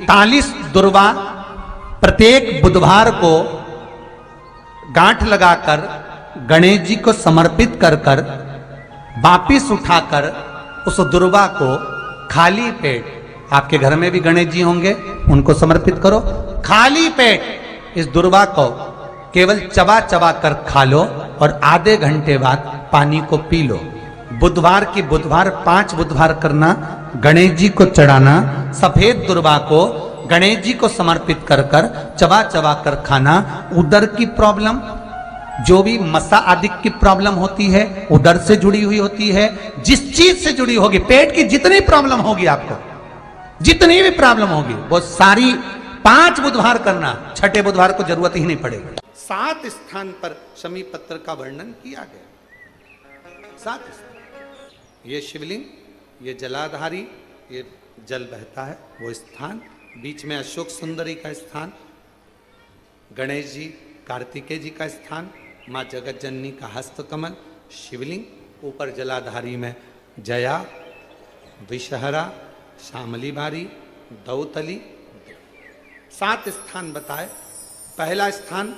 45 दुर्वा प्रत्येक बुधवार को गांठ लगाकर गणेश जी को समर्पित कर कर वापिस उठाकर उस दुर्वा को खाली पेट, आपके घर में भी गणेश जी होंगे, उनको समर्पित करो। खाली पेट इस दुर्वा को केवल चबा चबा कर खा लो और आधे घंटे बाद पानी को पी लो। बुधवार की बुधवार 5 बुधवार करना, गणेश जी को चढ़ाना। सफेद दुर्वा को गणेश जी को समर्पित कर कर चबा चबा कर खाना। उदर की प्रॉब्लम, जो भी मसा आदि की प्रॉब्लम होती है, उदर से जुड़ी हुई होती है, जिस चीज से जुड़ी होगी, पेट की जितनी प्रॉब्लम होगी, आपको जितनी भी प्रॉब्लम होगी, वो सारी 5 बुधवार करना। 6ठे बुधवार को जरूरत ही नहीं पड़ेगी। 7 स्थान पर शमी पत्र का वर्णन किया गया। 7 स्थान, ये शिवलिंग, ये जलाधारी, ये जल बहता है वो स्थान, बीच में अशोक सुंदरी का स्थान, गणेश जी कार्तिकेय जी का स्थान, माँ जगत जननी का हस्तकमल, शिवलिंग, ऊपर जलाधारी में जया, विषहरा, श्यामली बारी, दौतली। 7 स्थान बताए। पहला स्थान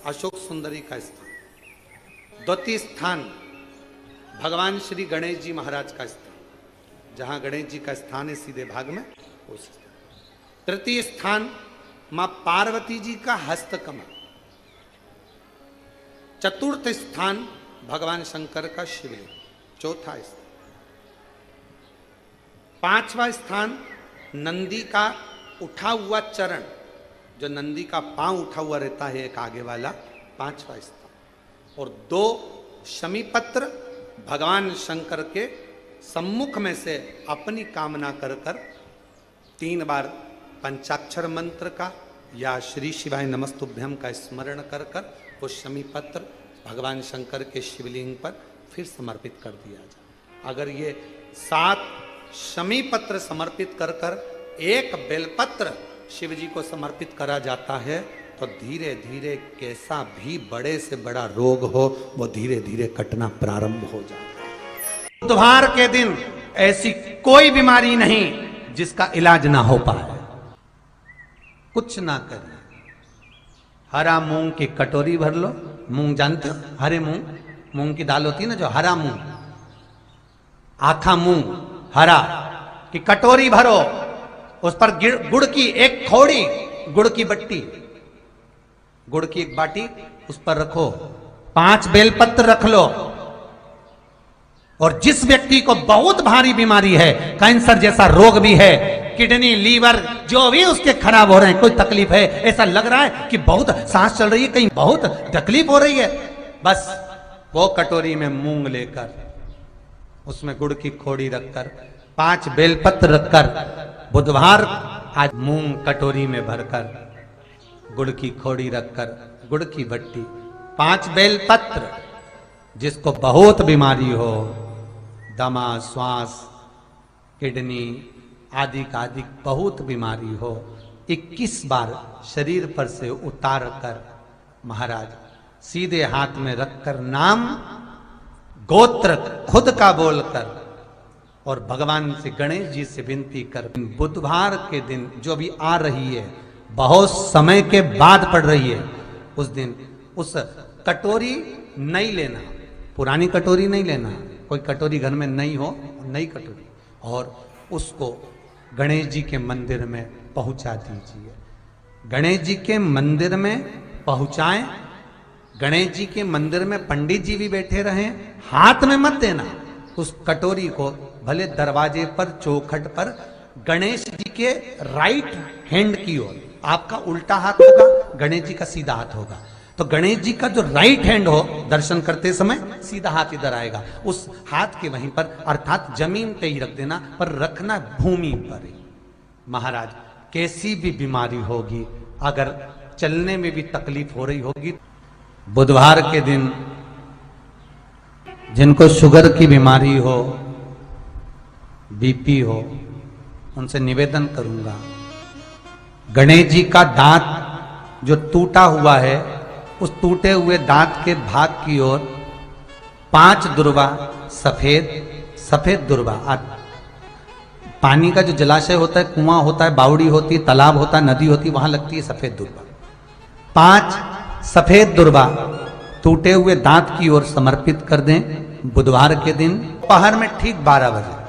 अशोक सुंदरी का स्थान, द्वितीय स्थान भगवान श्री गणेश जी महाराज का स्थान, जहां गणेश जी का स्थान है सीधे भाग में, उस तृतीय स्थान मां पार्वती जी का हस्तकमल, चतुर्थ स्थान भगवान शंकर का शिवलिंग, चौथा स्थान, 5वां स्थान नंदी का उठा हुआ चरण, जो नंदी का पांव उठा हुआ रहता है एक आगे वाला, 5वां स्थान, और 2 शमी पत्र भगवान शंकर के सम्मुख में से अपनी कामना कर कर 3 बार पंचाक्षर मंत्र का या श्री शिवाय नमस्तुभ्यम का स्मरण कर कर वो शमी पत्र भगवान शंकर के शिवलिंग पर फिर समर्पित कर दिया जाए। अगर ये 7 शमी पत्र समर्पित कर कर 1 बेलपत्र शिव जी को समर्पित करा जाता है तो धीरे धीरे कैसा भी बड़े से बड़ा रोग हो वो धीरे धीरे कटना प्रारंभ हो जाता है। बुधवार के दिन ऐसी कोई बीमारी नहीं जिसका इलाज ना हो पाए। कुछ ना करिए, हरा मूंग की कटोरी भर लो। मूंग जानते हो, हरे मूंग, मूंग की दाल होती है ना, जो हरा मूंग, आखा मूंग हरा की कटोरी भरो, उस पर गुड़ की एक खोड़ी, गुड़ की बट्टी, गुड़ की एक बाटी उस पर रखो, 5 बेलपत्र रख लो। और जिस व्यक्ति को बहुत भारी बीमारी है, कैंसर जैसा रोग भी है, किडनी, लीवर, जो भी उसके खराब हो रहे हैं, कोई तकलीफ है, ऐसा लग रहा है कि बहुत सांस चल रही है, कहीं बहुत तकलीफ हो रही है, बस वो कटोरी में मूंग लेकर उसमें गुड़ की खोड़ी रखकर 5 बेलपत्र रखकर, बुधवार आज मूंग कटोरी में भरकर, गुड़ की खोड़ी रखकर, गुड़ की भट्टी, 5 बेलपत्र, जिसको बहुत बीमारी हो, दमा, श्वास, किडनी आदि का आदि बहुत बीमारी हो, 21 बार शरीर पर से उतार कर महाराज सीधे हाथ में रखकर नाम गोत्र खुद का बोलकर और भगवान से गणेश जी से विनती कर, बुधवार के दिन जो भी आ रही है, बहुत समय के बाद पड़ रही है, उस दिन उस कटोरी नहीं लेना, पुरानी कटोरी नहीं लेना, कोई कटोरी घर में नहीं हो, नई कटोरी, और उसको गणेश जी के मंदिर में पहुंचा दीजिए। गणेश जी के मंदिर में पहुंचाएं, गणेश जी के मंदिर में पंडित जी भी बैठे रहें, हाथ में मत देना उस कटोरी को, भले दरवाजे पर, चौखट पर, गणेश जी के राइट हैंड की ओर, आपका उल्टा हाथ होगा, गणेश जी का सीधा हाथ होगा, तो गणेश जी का जो राइट हैंड हो, दर्शन करते समय सीधा हाथ इधर आएगा, उस हाथ के वहीं पर, अर्थात जमीन पे ही रख देना, पर रखना भूमि पर ही। महाराज कैसी भी बीमारी होगी, अगर चलने में भी तकलीफ हो रही होगी, बुधवार के दिन जिनको शुगर की बीमारी हो, बीपी हो, उनसे निवेदन करूंगा, गणेश जी का दांत जो टूटा हुआ है, उस टूटे हुए दांत के भाग की ओर 5 दुर्वा, सफेद दुर्वा पानी का जो जलाशय होता है, कुआं होता है, बावड़ी होती है, तालाब होता है, नदी होती है, वहां लगती है सफेद दुर्वा। 5 सफेद दुर्वा टूटे हुए दांत की ओर समर्पित कर दें बुधवार के दिन दोपहर में ठीक 12 बजे।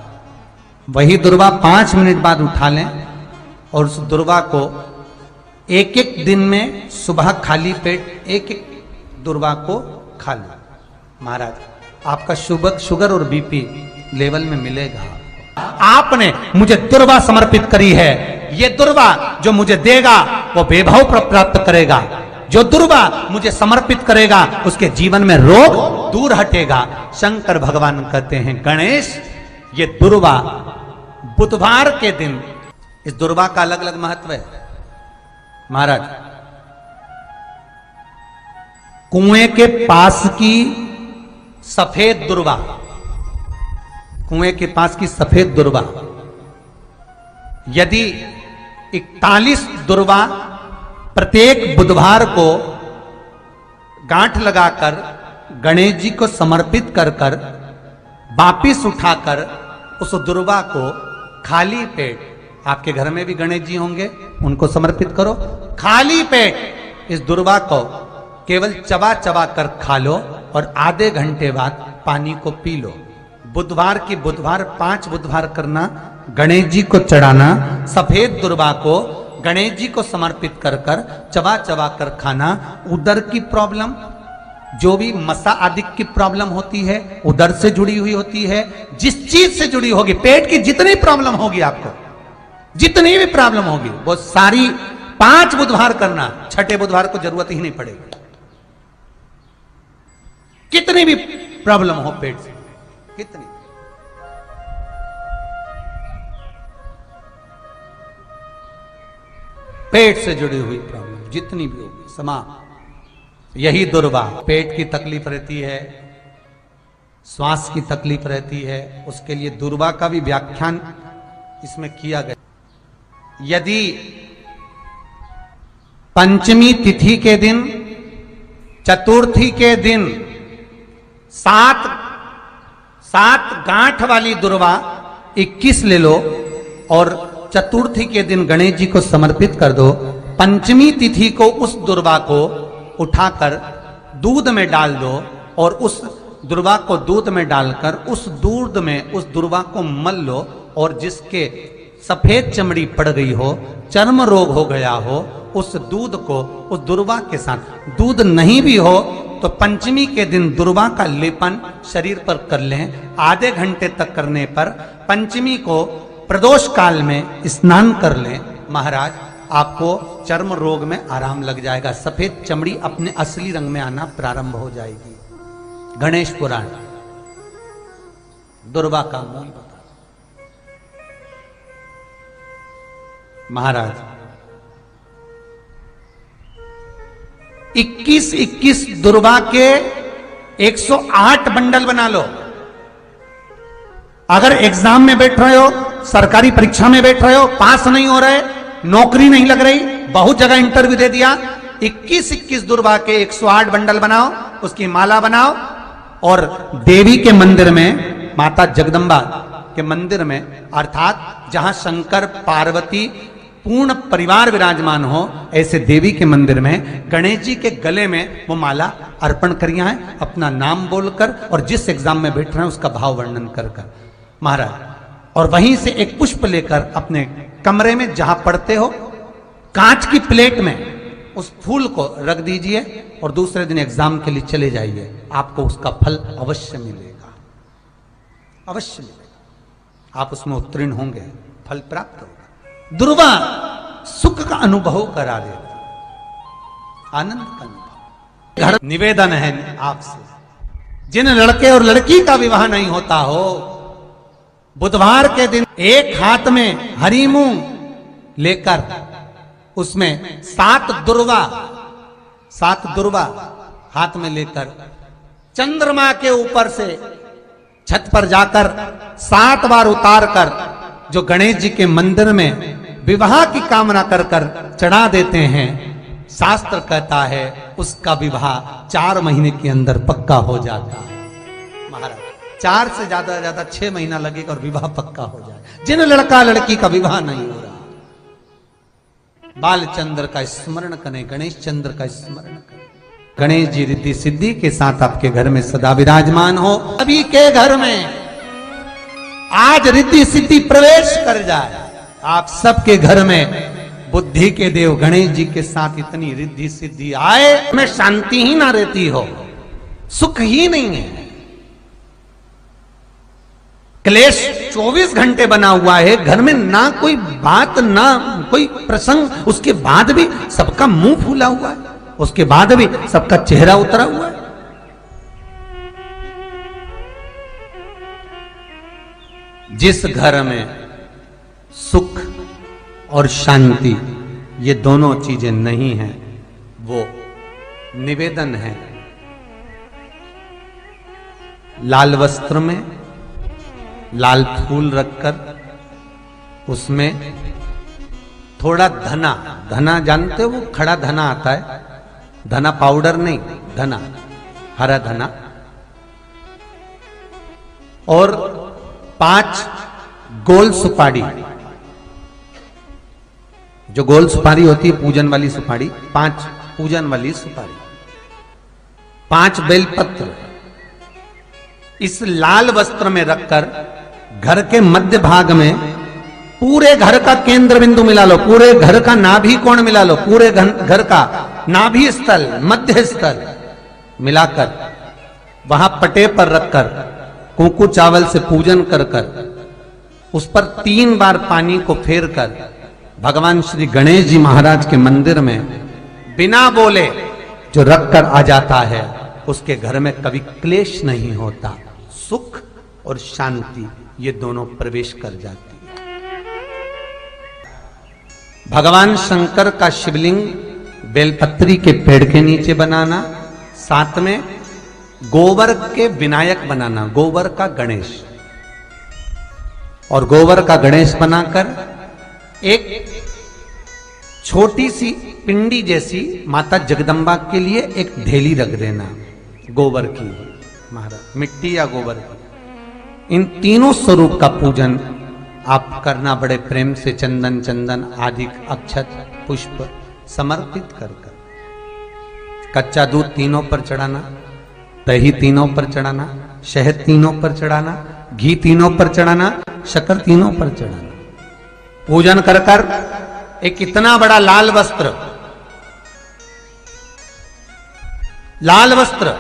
वही दुर्वा 5 मिनट बाद उठा लें और उस दुर्वा को एक एक दिन में सुबह खाली पेट एक एक दुर्वा को खा लें। महाराज आपका शुगर और बीपी लेवल में मिलेगा। आपने मुझे दुर्वा समर्पित करी है, ये दुर्वा जो मुझे देगा वो वैभव प्राप्त करेगा। जो दुर्वा मुझे समर्पित करेगा उसके जीवन में रोग दूर हटेगा। शंकर भगवान कहते हैं गणेश ये दुर्वा बुधवार के दिन, इस दुर्वा का अलग अलग महत्व है महाराज। कुएं के पास की सफेद दुर्वा, कुएं के पास की सफेद दुर्वा, यदि 41 दुर्वा प्रत्येक बुधवार को गांठ लगाकर गणेश जी को समर्पित कर कर वापिस उठाकर उस दुर्वा को खाली पेट, आपके घर में भी गणेश जी होंगे उनको समर्पित करो, खाली पेट इस दुर्वा को केवल चबा चबा कर खा लो और आधे घंटे बाद पानी को पी लो। बुधवार की बुधवार 5 बुधवार करना, गणेश जी को चढ़ाना, सफेद दुर्वा को गणेश जी को समर्पित कर कर चबा चबा कर खाना। उदर की प्रॉब्लम, जो भी मसा आदि की प्रॉब्लम होती है उदर से जुड़ी हुई होती है, जिस चीज से जुड़ी होगी, पेट की जितनी प्रॉब्लम होगी आपको, जितनी भी प्रॉब्लम होगी वो सारी 5 बुधवार करना, 6ठे बुधवार को जरूरत ही नहीं पड़ेगी। कितनी भी प्रॉब्लम हो पेट से, कितनी पेट से जुड़ी हुई प्रॉब्लम जितनी भी होगी समाप्त। यही दुर्वा, पेट की तकलीफ रहती है, श्वास की तकलीफ रहती है, उसके लिए दुर्वा का भी व्याख्यान इसमें किया गया। यदि पंचमी तिथि के दिन, चतुर्थी के दिन 7 गांठ वाली दुर्वा 21 ले लो और चतुर्थी के दिन गणेश जी को समर्पित कर दो। पंचमी तिथि को उस दुर्वा को उठाकर दूध में डाल दो और उस दुर्वा को दूध में डालकर उस दूध में उस दुर्वा को मल लो और जिसके सफेद चमड़ी पड़ गई हो, चर्म रोग हो गया हो, उस दूध को उस दुर्वा के साथ, दूध नहीं भी हो तो पंचमी के दिन दुर्वा का लेपन शरीर पर कर लें। आधे घंटे तक करने पर पंचमी को प्रदोष काल में स्नान कर लें। महाराज आपको चर्म रोग में आराम लग जाएगा, सफेद चमड़ी अपने असली रंग में आना प्रारंभ हो जाएगी। गणेश पुराण दुर्वा का मूल बता। महाराज 21 दुर्वा के 108 बंडल बना लो। अगर एग्जाम में बैठ रहे हो, सरकारी परीक्षा में बैठ रहे हो, पास नहीं हो रहे, नौकरी नहीं लग रही, बहुत जगह इंटरव्यू दे दिया, 21 दुर्वा के 108 बंडल बनाओ, उसकी माला बनाओ और देवी के मंदिर में, माता जगदम्बा के मंदिर में, अर्थात जहां शंकर पार्वती पूर्ण परिवार विराजमान हो, ऐसे देवी के मंदिर में गणेश जी के गले में वो माला अर्पण करिया है, अपना नाम बोलकर और जिस एग्जाम में बैठ रहे हैं उसका भाव वर्णन कर कर महाराज। और वहीं से एक पुष्प लेकर अपने कमरे में जहां पढ़ते हो, कांच की प्लेट में उस फूल को रख दीजिए और दूसरे दिन एग्जाम के लिए चले जाइए, आपको उसका फल अवश्य मिलेगा, अवश्य मिलेगा। आप उसमें उत्तीर्ण होंगे, फल प्राप्त होगा। दुर्वा सुख का अनुभव करा देता, आनंद का अनुभव। घर निवेदन है आपसे, जिन लड़के और लड़की का विवाह नहीं होता हो, बुधवार के दिन एक हाथ में हरी मूंग लेकर उसमें 7 दुर्वा हाथ में लेकर चंद्रमा के ऊपर से छत पर जाकर 7 बार उतार कर जो गणेश जी के मंदिर में विवाह की कामना कर कर चढ़ा देते हैं, शास्त्र कहता है उसका विवाह 4 महीने के अंदर पक्का हो जाता है। महाराज 4 से ज्यादा 6 महीना लगेगा और विवाह पक्का हो जाए। जिन लड़का लड़की का विवाह नहीं हो रहा, बालचंद्र का स्मरण करें, गणेश चंद्र का स्मरण करें। गणेश जी रिद्धि सिद्धि के साथ आपके घर में सदा विराजमान हो। सभी के घर में आज रिद्धि सिद्धि प्रवेश कर जाए। आप सबके घर में बुद्धि के देव गणेश जी के साथ इतनी रिद्धि सिद्धि आए, में शांति ही ना रहती हो, सुख ही नहीं है। क्लेश 24 घंटे बना हुआ है घर में, ना कोई बात ना कोई प्रसंग, उसके बाद भी सबका मुंह फूला हुआ है, उसके बाद भी सबका चेहरा उतरा हुआ है। जिस घर में सुख और शांति ये दोनों चीजें नहीं हैं, वो निवेदन है लाल वस्त्र में लाल फूल रखकर उसमें थोड़ा धना, धना जानते हो वो खड़ा धना आता है, धना पाउडर नहीं, धना हरा धना, और 5 गोल सुपारी, जो गोल सुपारी होती है पूजन वाली सुपारी, 5 पूजन वाली सुपारी, 5 बेलपत्र इस लाल वस्त्र में रखकर घर के मध्य भाग में पूरे घर का केंद्र बिंदु मिला लो, पूरे घर का नाभि कोण मिला लो, पूरे घर का नाभि स्थल मध्य स्थल मिलाकर वहां पटे पर रखकर कुंकू चावल से पूजन कर कर उस पर 3 बार पानी को फेर कर भगवान श्री गणेश जी महाराज के मंदिर में बिना बोले जो रखकर आ जाता है, उसके घर में कभी क्लेश नहीं होता, सुख और शांति ये दोनों प्रवेश कर जाती है। भगवान शंकर का शिवलिंग बेलपत्री के पेड़ के नीचे बनाना, साथ में गोबर के विनायक बनाना, गोबर का गणेश, और गोबर का गणेश बनाकर एक छोटी सी पिंडी जैसी माता जगदम्बा के लिए एक ढेली रख देना गोबर की, महाराज मिट्टी या गोबर की। इन तीनों स्वरूप का पूजन आप करना बड़े प्रेम से, चंदन चंदन आदि अक्षत पुष्प समर्पित कर कर, कच्चा दूध तीनों पर चढ़ाना, दही तीनों पर चढ़ाना, शहद तीनों पर चढ़ाना, घी तीनों पर चढ़ाना, शक्कर तीनों पर चढ़ाना। पूजन कर कर एक इतना बड़ा लाल वस्त्र, लाल वस्त्र,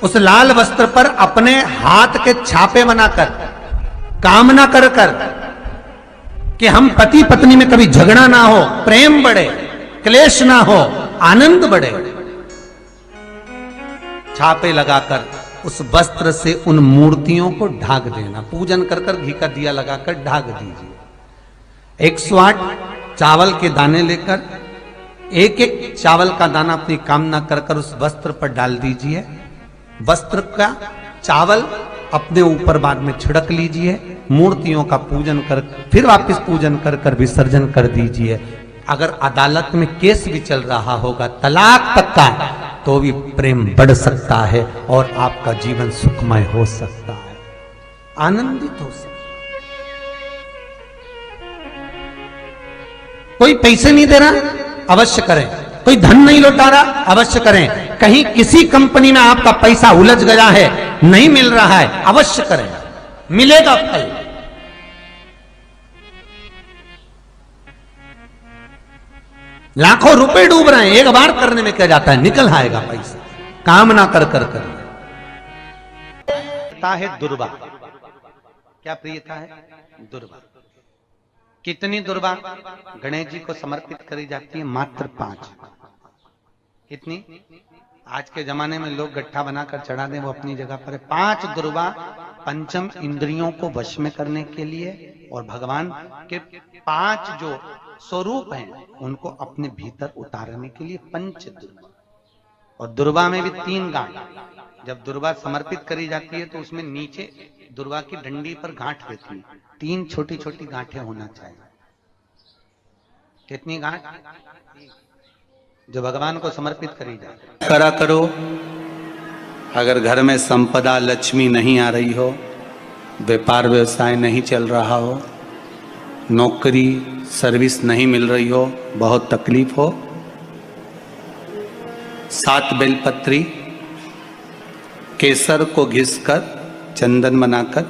उस लाल वस्त्र पर अपने हाथ के छापे बनाकर कामना कर कर कि हम पति पत्नी में कभी झगड़ा ना हो, प्रेम बढ़े, क्लेश ना हो, आनंद बढ़े, छापे लगाकर उस वस्त्र से उन मूर्तियों को ढाक देना। पूजन कर कर घी का दिया लगाकर ढाक दीजिए। 108 चावल के दाने लेकर एक एक चावल का दाना अपनी कामना कर कर उस वस्त्र पर डाल दीजिए। वस्त्र का चावल अपने ऊपर बाद में छिड़क लीजिए, मूर्तियों का पूजन कर फिर वापस पूजन कर कर विसर्जन कर दीजिए। अगर अदालत में केस भी चल रहा होगा तलाक तक का, तो भी प्रेम बढ़ सकता है और आपका जीवन सुखमय हो सकता है, आनंदित हो सकता है। कोई पैसे नहीं दे रहा, अवश्य करें। कोई धन नहीं लौटा रहा, अवश्य करें। कहीं किसी कंपनी में आपका पैसा उलझ गया है, नहीं मिल रहा है, अवश्य करें, मिलेगा फल। लाखों रुपए डूब रहे हैं, एक बार करने में क्या जाता है, निकल आएगा पैसा, कामना कर कर कर। है दुर्वा, क्या प्रियता है? दुर्वा। कितनी दुर्वा गणेश जी को समर्पित करी जाती है? मात्र 5। कितनी? आज के जमाने में लोग गट्ठा बनाकर चढ़ा दें, वो अपनी जगह पर है। 5 दुर्वा पंचम इंद्रियों को वश में करने के लिए और भगवान के 5 जो स्वरूप हैं उनको अपने भीतर उतारने के लिए 5 दुर्वा। और दुर्वा में भी 3 गांठ। जब दुर्वा समर्पित करी जाती है तो उसमें नीचे दुर्वा की डंडी पर गांठ रहती है, 3 छोटी छोटी गांठें होना चाहिए। कितनी गांठ? जो भगवान को समर्पित करी जाए। करा करो। अगर घर में संपदा लक्ष्मी नहीं आ रही हो, व्यापार व्यवसाय नहीं चल रहा हो, नौकरी सर्विस नहीं मिल रही हो, बहुत तकलीफ हो, 7 बेलपत्री केसर को घिसकर चंदन बनाकर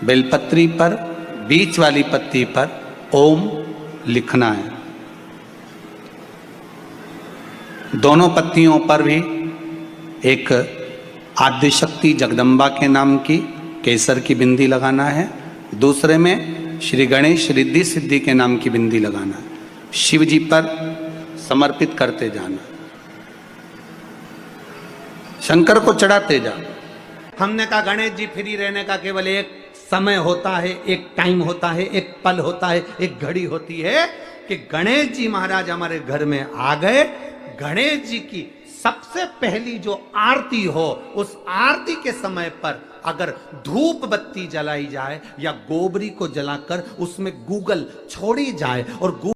बेलपत्री पर बीच वाली पत्ती पर ओम लिखना है। दोनों पत्तियों पर भी एक आद्यशक्ति जगदम्बा के नाम की केसर की बिंदी लगाना है, दूसरे में श्री गणेश रिद्धि सिद्धि के नाम की बिंदी लगाना है। शिव जी पर समर्पित करते जाना, शंकर को चढ़ाते जा। हमने कहा गणेश जी फ्री रहने का केवल एक समय होता है, एक टाइम होता है, एक पल होता है, एक घड़ी होती है कि गणेश जी महाराज हमारे घर में आ गए। गणेश जी की सबसे पहली जो आरती हो, उस आरती के समय पर अगर धूप बत्ती जलाई जाए या गोबरी को जलाकर उसमें गूगल छोड़ी जाए और